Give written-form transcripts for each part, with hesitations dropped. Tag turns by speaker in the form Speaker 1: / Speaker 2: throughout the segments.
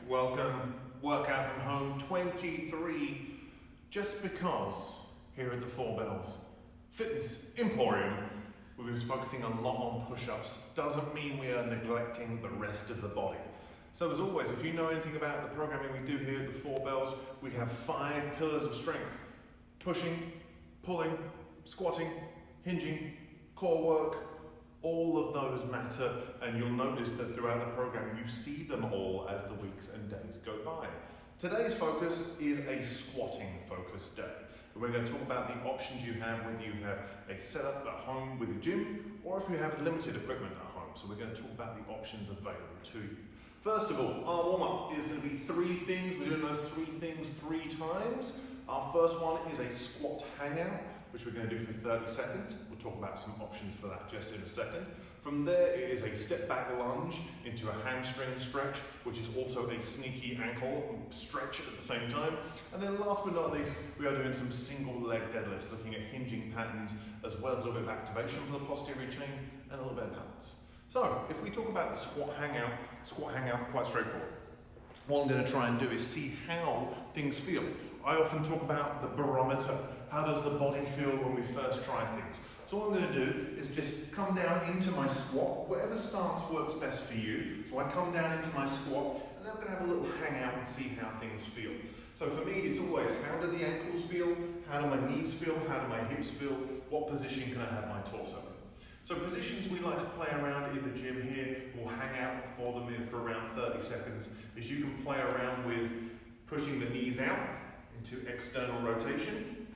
Speaker 1: welcome. Workout from home 23. Just because here at the Four Bells Fitness Emporium we've been focusing a lot on push-ups doesn't mean we are neglecting the rest of the body. So as always, if you know anything about the programming we do here at the Four Bells, we have 5 pillars of strength: pushing, pulling, squatting, hinging, core work. All of those matter, and you'll notice that throughout the program you see them all as the weeks and days go by. Today's focus is a squatting focused day. We're going to talk about the options you have whether you have a setup at home with a gym or if you have limited equipment at home. So we're going to talk about the options available to you. First of all, our warm-up is going to be 3 things. We're doing those 3 things 3 times. Our first one is a squat hangout, which we're going to do for 30 seconds. We'll talk about some options for that just in a second. From there, it is a step back lunge into a hamstring stretch, which is also a sneaky ankle stretch at the same time. And then last but not least, we are doing some single leg deadlifts, looking at hinging patterns, as well as a little bit of activation for the posterior chain and a little bit of balance. So if we talk about the squat hangout, quite straightforward. What I'm going to try and do is see how things feel. I often talk about the barometer. How does the body feel when we first try things? So what I'm going to do is just come down into my squat, whatever stance works best for you. So I come down into my squat, and then I'm going to have a little hangout and see how things feel. So for me, it's always, how do the ankles feel? How do my knees feel? How do my hips feel? What position can I have my torso in? So positions we like to play around in the gym here, we'll hang out for them in for around 30 seconds, is you can play around with pushing the knees out into external rotation.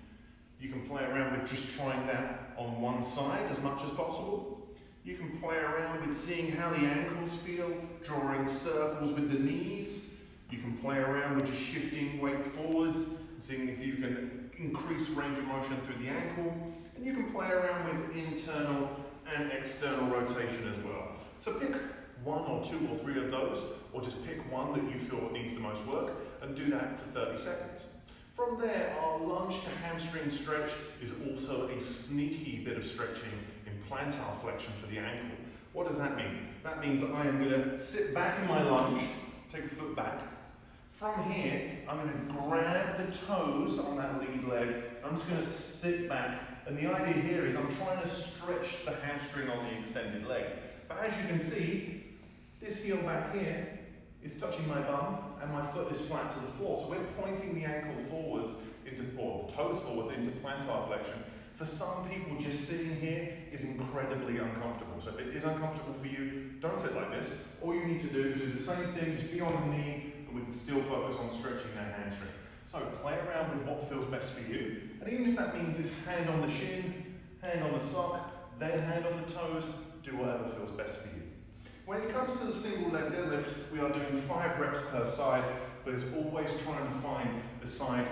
Speaker 1: You can play around with just trying that on one side as much as possible. You can play around with seeing how the ankles feel, drawing circles with the knees. You can play around with just shifting weight forwards, seeing if you can increase range of motion through the ankle. And you can play around with internal and external rotation as well. So pick 1 or 2 or 3 of those, or just pick one that you feel needs the most work and do that for 30 seconds. From there, our lunge to hamstring stretch is also a sneaky bit of stretching in plantar flexion for the ankle. What does that mean? That means I am going to sit back in my lunge, take a foot back. From here, I'm going to grab the toes on that lead leg. I'm just going to sit back, and the idea here is I'm trying to stretch the hamstring on the extended leg. But as you can see, this heel back here is touching my bum and my foot is flat to the floor. So we're pointing the ankle forwards or the toes forwards into plantar flexion. For some people, just sitting here is incredibly uncomfortable. So if it is uncomfortable for you, don't sit like this. All you need to do is do the same thing, just be on the knee, and we can still focus on stretching that hamstring. So play around with what feels best for you. And even if that means it's hand on the shin, hand on the sock, then hand on the toes, do whatever feels best for you. When it comes to the single leg deadlift, we are doing 5 reps per side, but it's always trying to find the side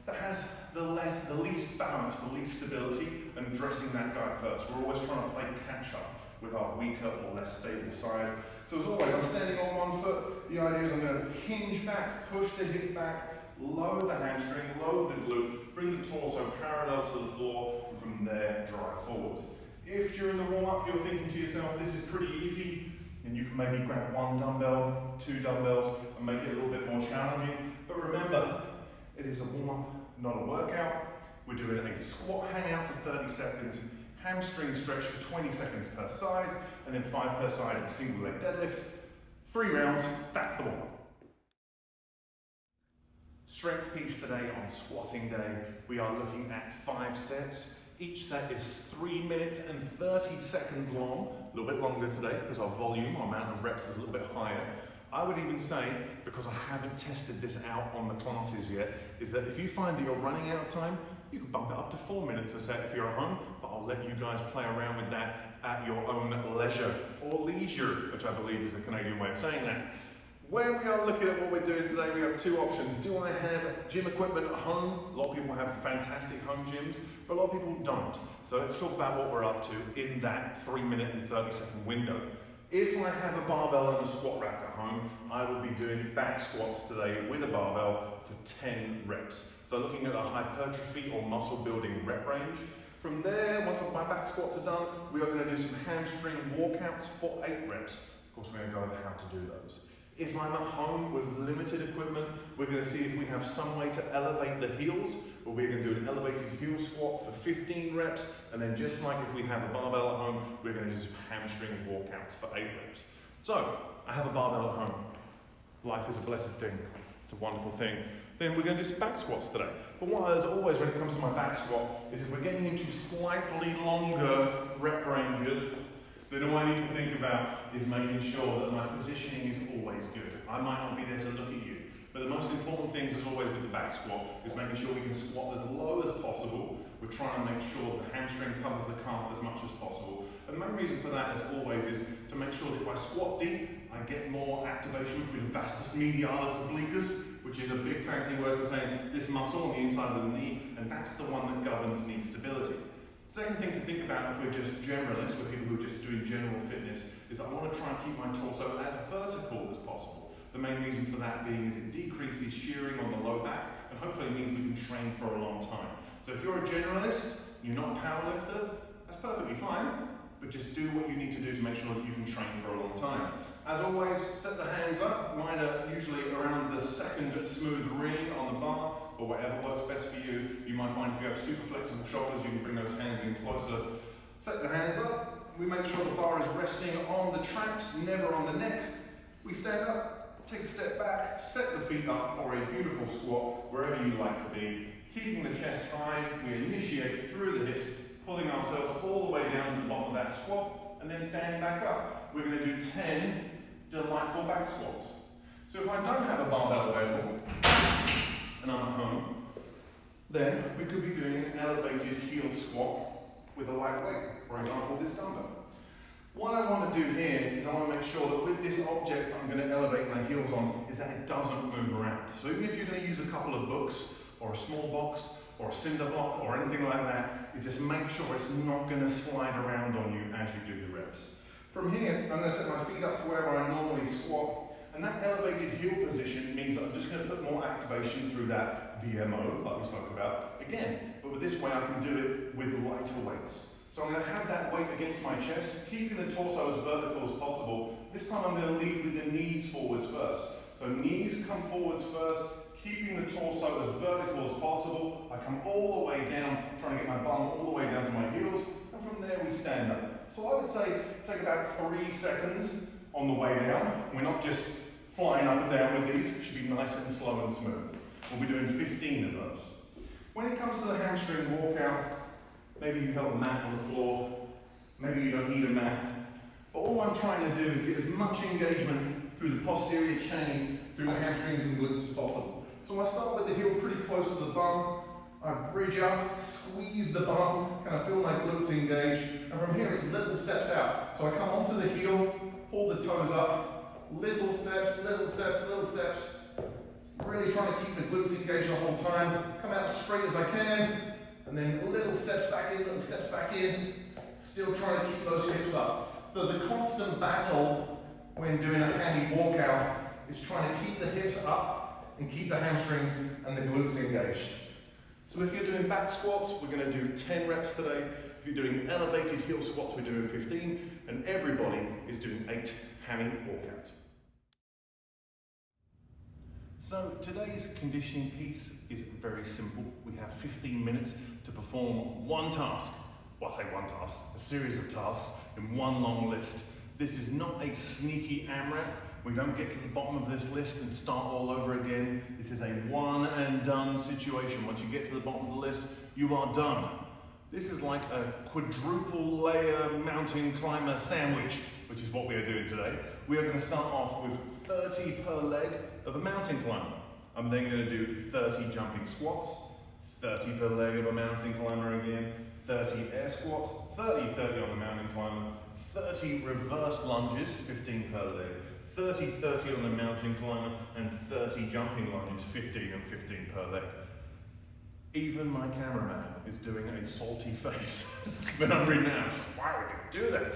Speaker 1: that has the least balance, the least stability, and addressing that guy first. We're always trying to play catch up with our weaker or less stable side. So as always, I'm standing on one foot. The idea is I'm going to hinge back, push the hip back, load the hamstring, load the glute, bring the torso parallel to the floor, and from there, drive forwards. If during the warm-up you're thinking to yourself, this is pretty easy, and you can maybe grab 1 dumbbell, 2 dumbbells, and make it a little bit more challenging. But remember, it is a warm-up, not a workout. We're doing a squat hangout for 30 seconds, hamstring stretch for 20 seconds per side, and then 5 per side of a single leg deadlift. 3 rounds, that's the warm-up. Strength piece today on squatting day. We are looking at 5 sets. Each set is 3 minutes and 30 seconds long, a little bit longer today because our volume, our amount of reps is a little bit higher. I would even say, because I haven't tested this out on the classes yet, is that if you find that you're running out of time, you can bump it up to 4 minutes a set if you're at home, but I'll let you guys play around with that at your own leisure, or leisure, which I believe is the Canadian way of saying that. When we are looking at what we're doing today, we have 2 options. Do I have gym equipment at home? A lot of people have fantastic home gyms, but a lot of people don't. So let's talk about what we're up to in that 3 minute and 30 second window. If I have a barbell and a squat rack at home, I will be doing back squats today with a barbell for 10 reps. So looking at a hypertrophy or muscle building rep range. From there, once my back squats are done, we are going to do some hamstring walkouts for 8 reps. Of course, we're going to go over how to do those. If I'm at home with limited equipment, we're going to see if we have some way to elevate the heels, or we're going to do an elevated heel squat for 15 reps, and then just like if we have a barbell at home, we're going to do some hamstring walkouts for 8 reps. So, I have a barbell at home. Life is a blessed thing. It's a wonderful thing. Then we're going to do some back squats today. But what, as always, when it comes to my back squat, is if we're getting into slightly longer rep ranges, then all I need to think about is making sure that my positioning is always good. I might not be there to look at you, but the most important things, as always with the back squat, is making sure we can squat as low as possible. We're trying to make sure the hamstring covers the calf as much as possible. And the main reason for that, as always, is to make sure that if I squat deep, I get more activation through the vastus medialis obliquus, which is a big fancy word for saying this muscle on the inside of the knee, and that's the one that governs knee stability. Second thing to think about if we're just generalists, for people who are just doing general fitness, is I want to try and keep my torso as vertical as possible. The main reason for that being is it decreases shearing on the low back, and hopefully it means we can train for a long time. So if you're a generalist, you're not a powerlifter, that's perfectly fine, but just do what you need to do to make sure that you can train for a long time. As always, set the hands up. Mine are usually around the second smooth ring on the bar, or whatever works best for you. You might find if you have super flexible shoulders, you can bring those hands in closer. Set the hands up. We make sure the bar is resting on the traps, never on the neck. We stand up, take a step back, set the feet up for a beautiful squat, wherever you like to be. Keeping the chest high, we initiate through the hips, pulling ourselves all the way down to the bottom of that squat, and then standing back up. We're going to do 10 delightful back squats. So if I don't have a barbell available, and I'm at home, then we could be doing an elevated heel squat with a light weight, for example, this dumbbell. What I want to do here is I want to make sure that with this object I'm going to elevate my heels on is that it doesn't move around. So even if you're going to use a couple of books, or a small box, or a cinder block, or anything like that, you just make sure it's not going to slide around on you as you do the reps. From here, I'm going to set my feet up for where I normally squat, and that elevated heel position means I'm just going to put more activation through that VMO, like we spoke about, again, but with this way I can do it with lighter weights. So I'm going to have that weight against my chest, keeping the torso as vertical as possible. This time I'm going to lead with the knees forwards first. So knees come forwards first, keeping the torso as vertical as possible. I come all the way down, trying to get my bum all the way down to my heels, and from there we stand up. So I would say take about 3 seconds on the way down. We're not just flying up and down with these, it should be nice and slow and smooth. We'll be doing 15 of those. When it comes to the hamstring walkout, maybe you have a mat on the floor, maybe you don't need a mat, but all I'm trying to do is get as much engagement through the posterior chain, through the hamstrings and glutes as possible. So I start with the heel pretty close to the bum, I bridge up, squeeze the bum, kind of feel my glutes engage, and from here it's little steps out. So I come onto the heel, pull the toes up, little steps, little steps, little steps, really trying to keep the glutes engaged the whole time, come out as straight as I can, and then little steps back in, little steps back in, still trying to keep those hips up. So the constant battle when doing a hammy walkout is trying to keep the hips up and keep the hamstrings and the glutes engaged. So if you're doing back squats, we're going to do 10 reps today. If you're doing elevated heel squats, we're doing 15, and everybody is doing 8 hammy walkouts. So today's conditioning piece is very simple. We have 15 minutes to perform one task. Well, I say one task, a series of tasks in one long list. This is not a sneaky AMRAP. We don't get to the bottom of this list and start all over again. This is a one and done situation. Once you get to the bottom of the list, you are done. This is like a quadruple layer mountain climber sandwich, which is what we are doing today. We are going to start off with 30 per leg of a mountain climber. I'm then going to do 30 jumping squats, 30 per leg of a mountain climber again, 30 air squats, 30 on the mountain climber, 30 reverse lunges, 15 per leg, 30 on the mountain climber, and 30 jumping lunges, 15 and 15 per leg. Even my cameraman is doing a salty face when I'm reading out. Why would you do that?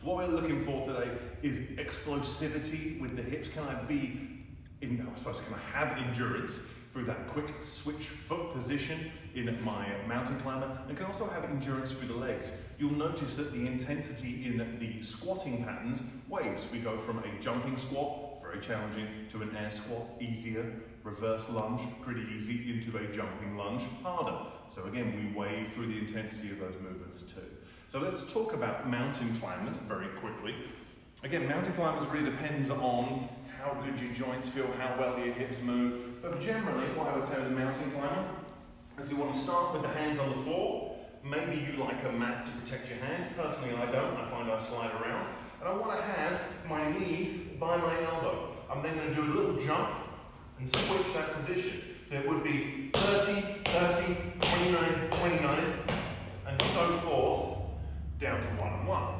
Speaker 1: What we're looking for today is explosivity with the hips. Can I have endurance through that quick switch foot position in my mountain climber, and can also have endurance through the legs. You'll notice that the intensity in the squatting patterns waves. We go from a jumping squat for very challenging, to an air squat, easier, reverse lunge, pretty easy, into a jumping lunge, harder. So again, we weigh through the intensity of those movements too. So let's talk about mountain climbers very quickly. Again, mountain climbers really depends on how good your joints feel, how well your hips move. But generally, what I would say with a mountain climber is you want to start with the hands on the floor. Maybe you like a mat to protect your hands. Personally, I don't. I find I slide around. And I want to have my knee by my elbow. I'm then going to do a little jump and switch that position. So it would be 30, 30, 29, 29, and so forth, down to 1 and 1.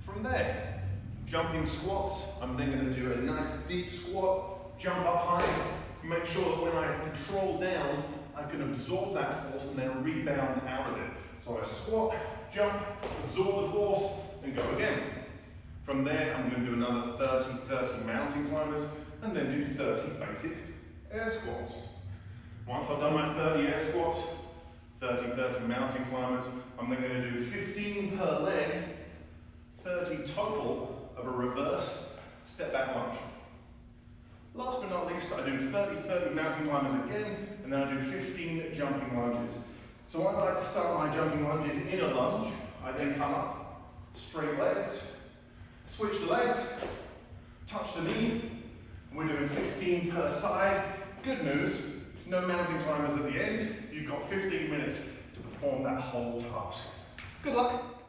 Speaker 1: From there, jumping squats, I'm then going to do a nice deep squat, jump up high, make sure that when I control down, I can absorb that force and then rebound out of it. So I squat, jump, absorb the force, and go again. From there, I'm going to do another 30 mountain climbers, and then do 30 basic air squats. Once I've done my 30 air squats, 30 mountain climbers, I'm then going to do 15 per leg, 30 total of a reverse step back lunge. Last but not least, I do 30 mountain climbers again, and then I do 15 jumping lunges. So I like to start my jumping lunges in a lunge. I then come up, straight legs, switch the legs, touch the knee. We're doing 15 per side. Good news, no mountain climbers at the end. You've got 15 minutes to perform that whole task. Good luck.